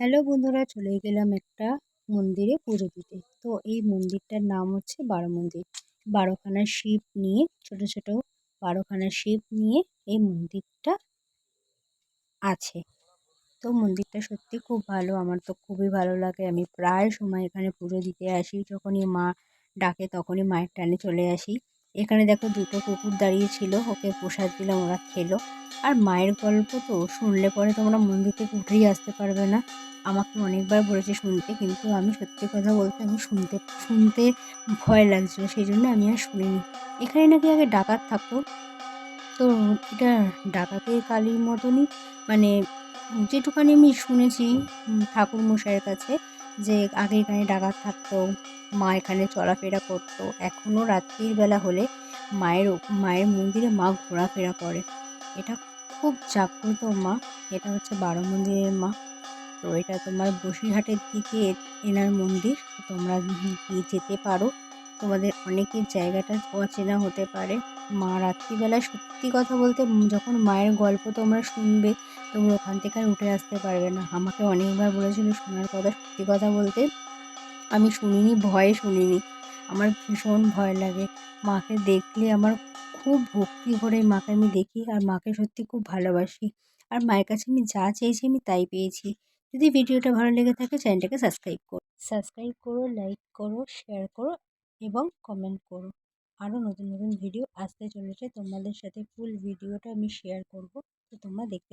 Hello বন্ধুরা, চলে গেলাম একটা মন্দিরে পুজো দিতে। তো এই মন্দিরটার নাম হচ্ছে বারো মন্দির। 12খানা শিব নিয়ে, ছোট ছোট 12খানা শিব নিয়ে এই মন্দিরটা আছে। তো মন্দিরটা সত্যি খুব ভালো, আমার তো খুবই ভালো লাগে। আমি প্রায় সময় এখানে পুজো দিতে আসি। যখনই মা ডাকে তখনই মায়ের টানে চলে আসি। এখানে দেখো দুটো কুকুর দাঁড়িয়ে ছিল, ওকে প্রসাদ দিলাম, ওরা খেলো। আর মায়ের গল্প তো শুনলে পরে তোমরা মন্দির থেকে উঠেই আসতে পারবে না। আমাকে অনেকবার বলেছে শুনতে, কিন্তু আমি সত্যি কথা বলতে আমি শুনতে শুনতে ভয় লাগছিল, সেই জন্য আমি আর শুনিনি। এখানে নাকি আগে ডাকাত থাকতো। তো এটা ডাকাতের কালীর মতনই, মানে যেটুখানি আমি শুনেছি ঠাকুর মশাইয়ের কাছে, যে আগে এখানে ডাকাত থাকতো, মা এখানে চলাফেরা করতো। এখনও রাত্রির বেলা হলে মায়ের মায়ের মন্দিরে মা ঘোরাফেরা করে। এটা খুব জাগ্রত মা। এটা হচ্ছে বারো মন্দিরের মা। তো এটা তোমার বসিরহাটের দিকে এনার মন্দির। তো তোমরা গিয়ে যেতে পারো। তোমাদের অনেকের জায়গাটা অচেনা হতে পারে। মা রাত্রিবেলায় সত্যি কথা বলতে যখন মায়ের গল্প তোমরা শুনবে, তোমরা ওখান থেকে আর উঠে আসতে পারবে না। আমাকে অনেকবার বলেছিল শোনার কথা, সত্যি কথা বলতে আমি শুনিনি, ভয়ে শুনিনি। আমার ভীষণ ভয় লাগে। মাকে দেখলে আমার খুব ভক্তি ভরে মাকে আমি দেখি, আর মাকে সত্যি খুব ভালোবাসি। আর মায়ের কাছে আমি যা চেয়েছি আমি তাই পেয়েছি। যদি ভিডিওটা ভালো লেগে থাকে চ্যানেলটাকে সাবস্ক্রাইব করো, লাইক করো, শেয়ার করো এবং কমেন্ট করো। আরও নতুন নতুন ভিডিও আসতে চলেছে, তোমাদের সাথে ফুল ভিডিওটা আমি শেয়ার করব। তো তোমরা দেখতে